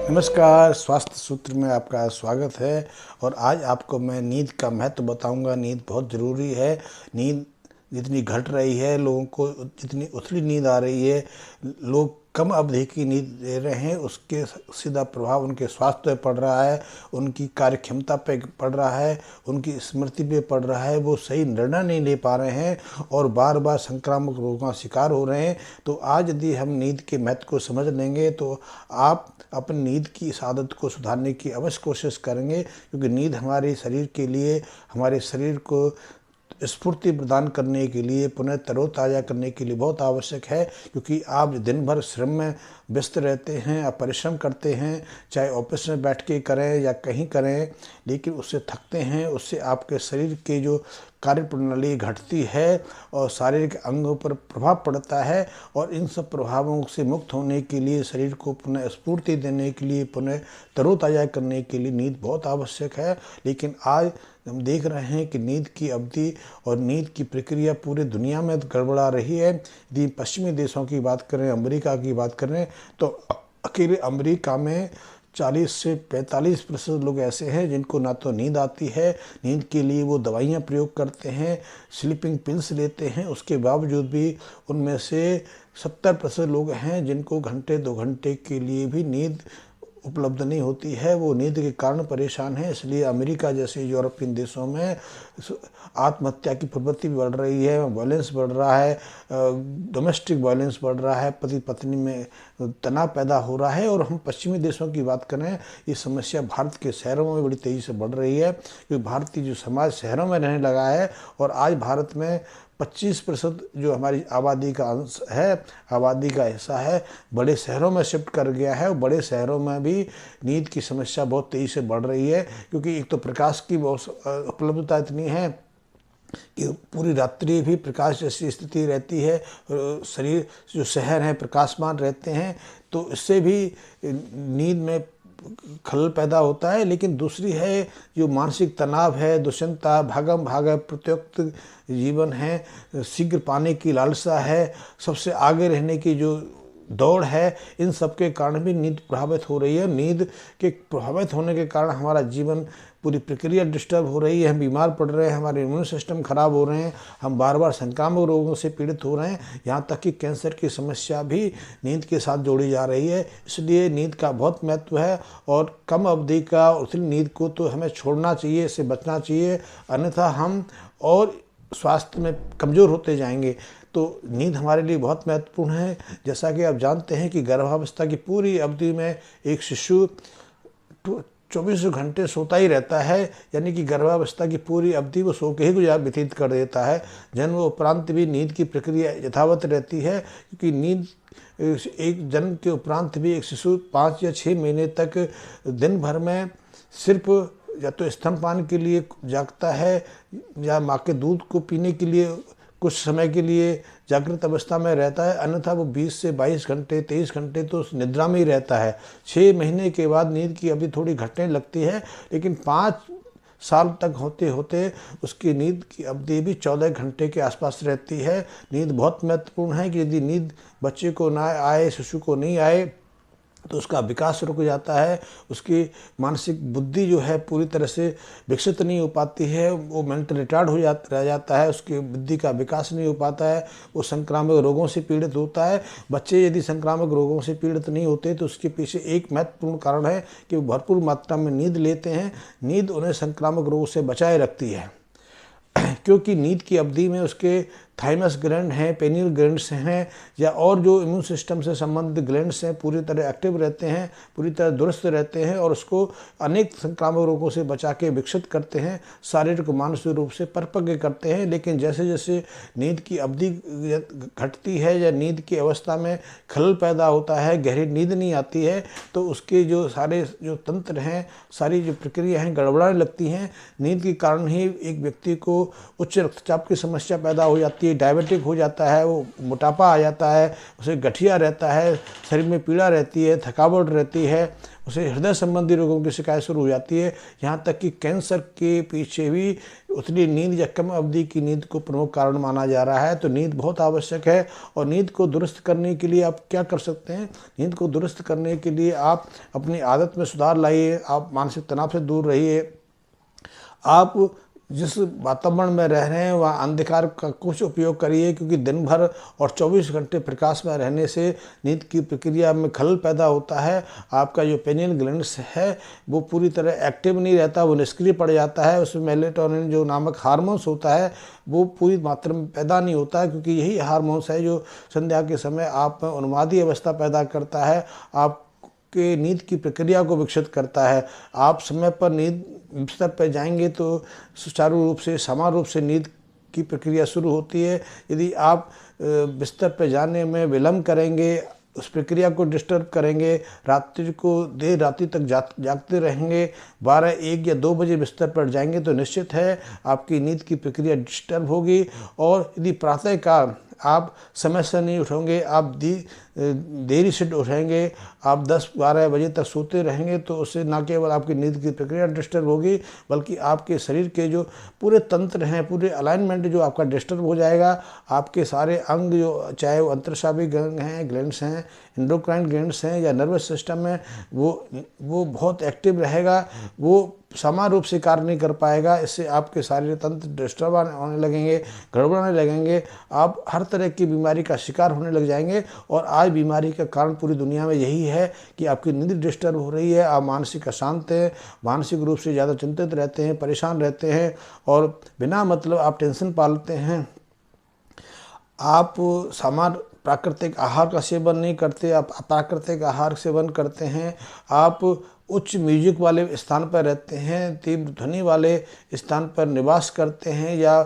नमस्कार, स्वास्थ्य सूत्र में आपका स्वागत है। और आज आपको मैं नींद का महत्व बताऊंगा। नींद बहुत ज़रूरी है। नींद जितनी घट रही है, लोगों को जितनी उथली नींद आ रही है, लोग कम अवधि की नींद ले रहे हैं, उसके सीधा प्रभाव उनके स्वास्थ्य पे पड़ रहा है, उनकी कार्य क्षमता पे पड़ रहा है, उनकी स्मृति पे पड़ रहा है। वो सही निर्णय नहीं ले पा रहे हैं और बार बार संक्रामक रोगों का शिकार हो रहे हैं। तो आज यदि हम नींद के महत्व को समझ लेंगे तो आप अपनी नींद की इस आदत को सुधारने की अवश्य कोशिश करेंगे, क्योंकि नींद हमारे शरीर के लिए, हमारे शरीर को स्फूर्ति प्रदान करने के लिए, पुनः तरोताज़ा करने के लिए बहुत आवश्यक है। क्योंकि आप दिन भर श्रम में व्यस्त रहते हैं, आप परिश्रम करते हैं, चाहे ऑफिस में बैठ के करें या कहीं करें, लेकिन उससे थकते हैं। उससे आपके शरीर के जो कार्य प्रणाली घटती है और शारीरिक अंगों पर प्रभाव पड़ता है। और इन सब प्रभावों से मुक्त होने के लिए, शरीर को पुनः स्फूर्ति देने के लिए, पुनः तरोताज़ा करने के लिए नींद बहुत आवश्यक है। लेकिन आज हम देख रहे हैं कि नींद की अवधि और नींद की प्रक्रिया पूरी दुनिया में गड़बड़ा रही है। यदि पश्चिमी देशों की बात करें, अमेरिका की बात करें, तो अकेले अमेरिका में 40 से 45% लोग ऐसे हैं जिनको ना तो नींद आती है। नींद के लिए वो दवाइयाँ प्रयोग करते हैं, स्लीपिंग पिल्स लेते हैं, उसके बावजूद भी उनमें से 70% लोग हैं जिनको घंटे 2 घंटे के लिए भी नींद उपलब्ध नहीं होती है। वो नींद के कारण परेशान है। इसलिए अमेरिका जैसे यूरोपियन देशों में आत्महत्या की प्रवृत्ति बढ़ रही है, वायलेंस बढ़ रहा है, डोमेस्टिक वायलेंस बढ़ रहा है, पति पत्नी में तनाव पैदा हो रहा है। और हम पश्चिमी देशों की बात करें, ये समस्या भारत के शहरों में बड़ी तेज़ी से बढ़ रही है, क्योंकि भारतीय जो समाज शहरों में रहने लगा है। और आज भारत में 25% जो हमारी आबादी का अंश है, आबादी का हिस्सा है, बड़े शहरों में शिफ्ट कर गया है। और बड़े शहरों में भी नींद की समस्या बहुत तेज़ी से बढ़ रही है, क्योंकि एक तो प्रकाश की बहुत उपलब्धता इतनी है कि पूरी रात्रि भी प्रकाश जैसी स्थिति रहती है। शरीर जो शहर हैं प्रकाशमान रहते हैं, तो इससे भी नींद में खलल पैदा होता है। लेकिन दूसरी है जो मानसिक तनाव है, दुश्चिंता, भागम भाग, प्रत्युक्त जीवन है, शीघ्र पाने की लालसा है, सबसे आगे रहने की जो दौड़ है, इन सब के कारण भी नींद प्रभावित हो रही है। नींद के प्रभावित होने के कारण हमारा जीवन पूरी प्रक्रिया डिस्टर्ब हो रही है, हम बीमार पड़ रहे हैं, हमारे इम्यून सिस्टम खराब हो रहे हैं, हम बार बार संक्रामक रोगों से पीड़ित हो रहे हैं, यहाँ तक कि कैंसर की समस्या भी नींद के साथ जोड़ी जा रही है। इसलिए नींद का बहुत महत्व है। और कम अवधि का उथली नींद को तो हमें छोड़ना चाहिए, इससे बचना चाहिए, अन्यथा हम और स्वास्थ्य में कमज़ोर होते जाएंगे। तो नींद हमारे लिए बहुत महत्वपूर्ण है। जैसा कि आप जानते हैं कि गर्भावस्था की पूरी अवधि में एक शिशु 24 घंटे सोता ही रहता है, यानी कि गर्भावस्था की पूरी अवधि वो सो के ही व्यतीत कर देता है। जन्म उपरांत भी नींद की प्रक्रिया यथावत रहती है, क्योंकि नींद एक जन्म के उपरांत भी एक शिशु 5 या 6 महीने तक दिन भर में सिर्फ या तो स्तनपान के लिए जागता है, या माँ के दूध को पीने के लिए कुछ समय के लिए जागृत अवस्था में रहता है, अन्यथा वो 20 से 22 घंटे 23 घंटे तो उस निद्रा में ही रहता है। 6 महीने के बाद नींद की अवधि थोड़ी घटने लगती है, लेकिन 5 साल तक होते होते उसकी नींद की अवधि भी 14 घंटे के आसपास रहती है। नींद बहुत महत्वपूर्ण है कि यदि नींद बच्चे को ना आए, शिशु को नहीं आए, तो उसका विकास रुक जाता है, उसकी मानसिक बुद्धि जो है पूरी तरह से विकसित नहीं हो पाती है, वो मेंटल रिटार्ड रह जाता है, उसकी बुद्धि का विकास नहीं हो पाता है, वो संक्रामक रोगों से पीड़ित होता है। बच्चे यदि संक्रामक रोगों से पीड़ित नहीं होते तो उसके पीछे एक महत्वपूर्ण कारण है कि वो भरपूर मात्रा में नींद लेते हैं। नींद उन्हें संक्रामक रोगों से बचाए रखती है, क्योंकि नींद की अवधि में उसके थाइमस ग्लैंड हैं, पेनियल ग्लैंड्स हैं, या और जो इम्यून सिस्टम से संबंधित ग्लैंड्स हैं पूरी तरह एक्टिव रहते हैं, पूरी तरह दुरुस्त रहते हैं, और उसको अनेक संक्रामक रोगों से बचा के विकसित करते हैं, शारीरिक मानसिक रूप से परिपक्व करते हैं। लेकिन जैसे जैसे नींद की अवधि घटती है या नींद की अवस्था में खलल पैदा होता है, गहरी नींद नहीं आती है, तो उसके जो सारे जो तंत्र हैं, सारी जो प्रक्रिया हैं गड़बड़ाने लगती हैं। नींद के कारण ही एक व्यक्ति को उच्च रक्तचाप की समस्या पैदा हो जाती है, डायबिटिक हो जाता है, वो मोटापा आ जाता है, उसे गठिया रहता है, शरीर में पीड़ा रहती है, थकावट रहती है, उसे हृदय संबंधी रोगों की शिकायत शुरू हो जाती है। यहाँ तक कि कैंसर के पीछे भी उतनी नींद या कम अवधि की नींद को प्रमुख कारण माना जा रहा है। तो नींद बहुत आवश्यक है। और नींद को दुरुस्त करने के लिए आप क्या कर सकते हैं? नींद को दुरुस्त करने के लिए आप अपनी आदत में सुधार लाइए, आप मानसिक तनाव से दूर रहिए। आप जिस वातावरण में रह रहे हैं वहाँ अंधकार का कुछ उपयोग करिए, क्योंकि दिन भर और 24 घंटे प्रकाश में रहने से नींद की प्रक्रिया में खलल पैदा होता है। आपका जो पेनियल ग्लैंड्स है वो पूरी तरह एक्टिव नहीं रहता, वो निष्क्रिय पड़ जाता है। उसमें मेलेटोनिन जो नामक हार्मोन्स होता है वो पूरी मात्रा में पैदा नहीं होता है, क्योंकि यही हार्मोन्स है जो संध्या के समय आप में उन्मादी अवस्था पैदा करता है, आप के नींद की प्रक्रिया को विकसित करता है। आप समय पर नींद बिस्तर पर जाएंगे तो सुचारू रूप से समान रूप से नींद की प्रक्रिया शुरू होती है। यदि आप बिस्तर पर जाने में विलम्ब करेंगे, उस प्रक्रिया को डिस्टर्ब करेंगे, रात्रि को देर रात्रि तक जागते रहेंगे, 12, 1 या 2 बजे बिस्तर पर जाएंगे तो निश्चित है आपकी नींद की प्रक्रिया डिस्टर्ब होगी। और यदि प्रातःकाल आप समय से नहीं उठोगे, आप देरी से उठेंगे, आप 10-12 बजे तक सोते रहेंगे, तो उससे न केवल आपकी नींद की प्रक्रिया डिस्टर्ब होगी बल्कि आपके शरीर के जो पूरे तंत्र हैं, पूरे अलाइनमेंट जो आपका डिस्टर्ब हो जाएगा। आपके सारे अंग जो चाहे वो अंतर्स्रावी अंग हैं, ग्लैंड्स हैं, एंडोक्राइन ग्लैंड्स हैं या नर्वस सिस्टम है, वो बहुत एक्टिव रहेगा, वो समान रूप से कार्य नहीं कर पाएगा। इससे आपके शारीरिक तंत्र डिस्टर्ब होने लगेंगे, गड़बड़ाने लगेंगे, आप हर तरह की बीमारी का शिकार होने लग जाएंगे। और आज बीमारी का कारण पूरी दुनिया में यही है कि आपकी नींद डिस्टर्ब हो रही है, आप मानसिक अशांत हैं, मानसिक रूप से ज़्यादा चिंतित रहते हैं, परेशान रहते हैं और बिना मतलब आप टेंशन पालते हैं। आप सामान्य प्राकृतिक आहार का सेवन नहीं करते, आप अप्राकृतिक आहार सेवन करते हैं, आप उच्च म्यूजिक वाले स्थान पर रहते हैं, तीव्र ध्वनि वाले स्थान पर निवास करते हैं, या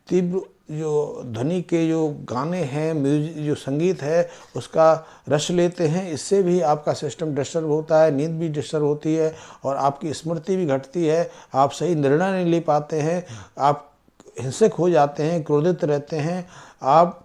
तीव्र जो ध्वनि के जो गाने हैं, म्यूजिक जो संगीत है उसका रस लेते हैं। इससे भी आपका सिस्टम डिस्टर्ब होता है, नींद भी डिस्टर्ब होती है और आपकी स्मृति भी घटती है, आप सही निर्णय नहीं ले पाते हैं, आप हिंसक हो जाते हैं, क्रोधित रहते हैं, आप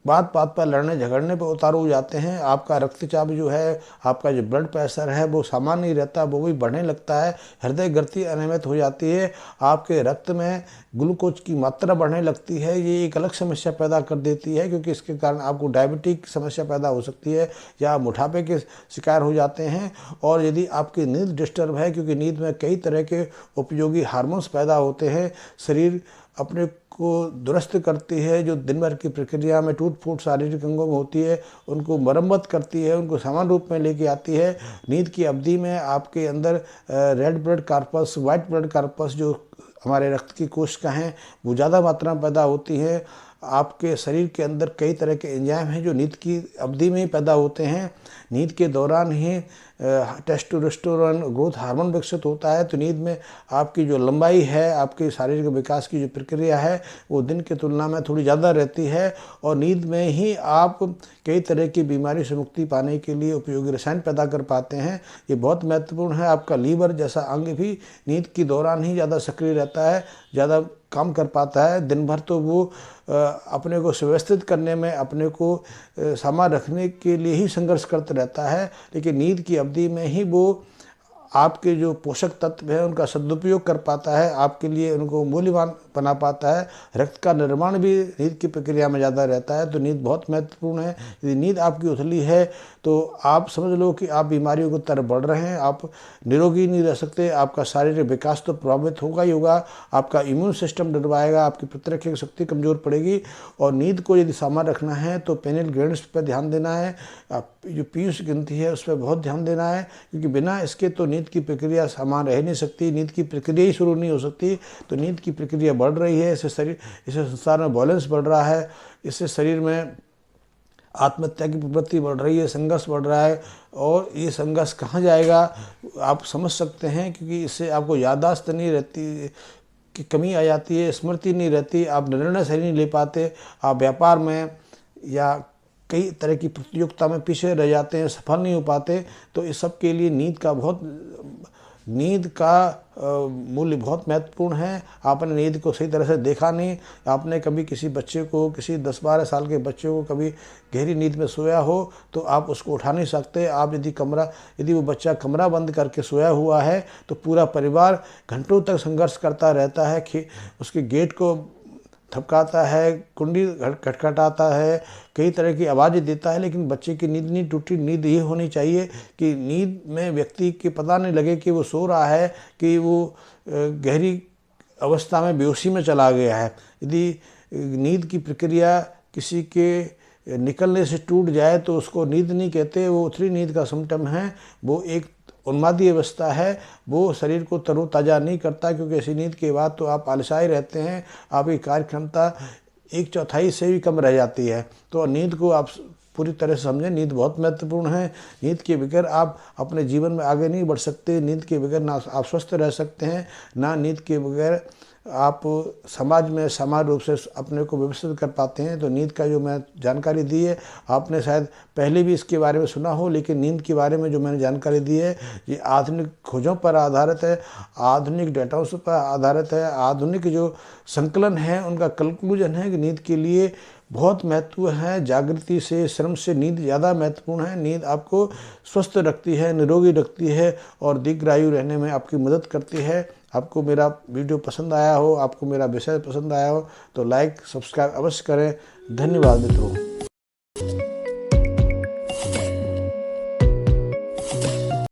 बात बात पर लड़ने झगड़ने पर उतारू हो जाते हैं। आपका रक्तचाप जो है, आपका जो ब्लड प्रेशर है वो सामान्य नहीं रहता, वो भी बढ़ने लगता है, हृदय गति अनियमित हो जाती है, आपके रक्त में ग्लूकोज की मात्रा बढ़ने लगती है। ये एक अलग समस्या पैदा कर देती है, क्योंकि इसके कारण आपको डायबिटीज की समस्या पैदा हो सकती है या आप मोटापे के शिकार हो जाते हैं। और यदि आपकी नींद डिस्टर्ब है, क्योंकि नींद में कई तरह के उपयोगी हार्मोन्स पैदा होते हैं, शरीर अपने को दुरुस्त करती है, जो दिन भर की प्रक्रिया में टूट फूट शारीरिक अंगों में होती है उनको मरम्मत करती है, उनको समान रूप में लेके आती है। नींद की अवधि में आपके अंदर red blood corpus, white blood corpus जो हमारे रक्त की कोशिका हैं वो ज़्यादा मात्रा में पैदा होती है। आपके शरीर के अंदर कई तरह के एंजाइम हैं जो नींद की अवधि में ही पैदा होते हैं। नींद के दौरान ही टेस्टोस्टेरोन ग्रोथ हार्मोन विकसित होता है। तो नींद में आपकी जो लंबाई है, आपके शारीरिक विकास की जो प्रक्रिया है वो दिन की तुलना में थोड़ी ज़्यादा रहती है। और नींद में ही आप कई तरह की बीमारी से मुक्ति पाने के लिए उपयोगी रसायन पैदा कर पाते हैं। ये बहुत महत्वपूर्ण है। आपका लीवर जैसा अंग भी नींद के दौरान ही ज़्यादा सक्रिय रहता है, ज़्यादा काम कर पाता है। दिन भर तो वो अपने को सुव्यवस्थित करने में, अपने को सामान रखने के लिए ही संघर्ष करता रहता है, लेकिन नींद की अवधि में ही वो आपके जो पोषक तत्व हैं उनका सदुपयोग कर पाता है, आपके लिए उनको मूल्यवान बना पाता है। रक्त का निर्माण भी नींद की प्रक्रिया में ज़्यादा रहता है। तो नींद बहुत महत्वपूर्ण है। यदि नींद आपकी उथली है तो आप समझ लो कि आप बीमारियों की तरफ बढ़ रहे हैं, आप निरोगी नहीं रह सकते, आपका शारीरिक विकास तो प्रभावित होगा ही होगा, आपका इम्यून सिस्टम डरवाएगा, आपकी प्रतिरक्षक शक्ति कमज़ोर पड़ेगी। और नींद को यदि सामान्य रखना है तो पेनियल ग्लैंड्स पर ध्यान देना है, जो पीयूष ग्रंथि है उस पर बहुत ध्यान देना है, क्योंकि बिना इसके तो नींद की प्रक्रिया सामान्य रह नहीं सकती, नींद की प्रक्रिया ही शुरू नहीं हो सकती। तो नींद की प्रक्रिया बढ़ रही है, इससे संसार में बैलेंस बढ़ रहा है, इससे शरीर में आत्महत्या की प्रवृत्ति बढ़ रही है, संघर्ष बढ़ रहा है। और ये संघर्ष कहाँ जाएगा आप समझ सकते हैं, क्योंकि इससे आपको याददाश्त नहीं रहती की कमी आ जाती है, स्मृति नहीं रहती, आप निर्णय सही नहीं ले पाते, आप व्यापार में या कई तरह की प्रतियोगिता में पीछे रह जाते हैं, सफल नहीं हो पाते। तो इस सब के लिए नींद का बहुत नींद का मूल्य बहुत महत्वपूर्ण है। आपने नींद को सही तरह से देखा नहीं, आपने कभी किसी बच्चे को, किसी 10-12 साल के बच्चे को कभी गहरी नींद में सोया हो तो आप उसको उठा नहीं सकते। आप यदि वो बच्चा कमरा बंद करके सोया हुआ है तो पूरा परिवार घंटों तक संघर्ष करता रहता है, उसके गेट को थपकाता है, कुंडी खटखटाता है, कई तरह की आवाज़ें देता है, लेकिन बच्चे की नींद नहीं टूटी। नींद ये होनी चाहिए कि नींद में व्यक्ति के पता नहीं लगे कि वो सो रहा है कि वो गहरी अवस्था में बेहोशी में चला गया है। यदि नींद की प्रक्रिया किसी के निकलने से टूट जाए तो उसको नींद नहीं कहते, वो उथली नींद का सिम्टम है, वो एक उन्मादी अवस्था है। वो शरीर को तरोताज़ा नहीं करता, क्योंकि ऐसी नींद के बाद तो आप आलसाई रहते हैं, आपकी कार्य क्षमता 1/4 से भी कम रह जाती है। तो नींद को आप पूरी तरह से समझें, नींद बहुत महत्वपूर्ण है। नींद के बगैर आप अपने जीवन में आगे नहीं बढ़ सकते। नींद के बगैर ना आप स्वस्थ रह सकते हैं, ना नींद के बगैर आप समाज में समान रूप से अपने को व्यवस्थित कर पाते हैं। तो नींद का जो मैं जानकारी दी है, आपने शायद पहले भी इसके बारे में सुना हो, लेकिन नींद के बारे में जो मैंने जानकारी दी है ये आधुनिक खोजों पर आधारित है, आधुनिक डेटाओं पर आधारित है, आधुनिक जो संकलन है उनका कंक्लूजन है कि नींद के लिए बहुत महत्व है। जागृति से, श्रम से नींद ज़्यादा महत्वपूर्ण है। नींद आपको स्वस्थ रखती है, निरोगी रखती है और दीर्घायु रहने में आपकी मदद करती है। आपको मेरा वीडियो पसंद आया हो, आपको मेरा विषय पसंद आया हो तो लाइक सब्सक्राइब अवश्य करें। धन्यवाद मित्रों।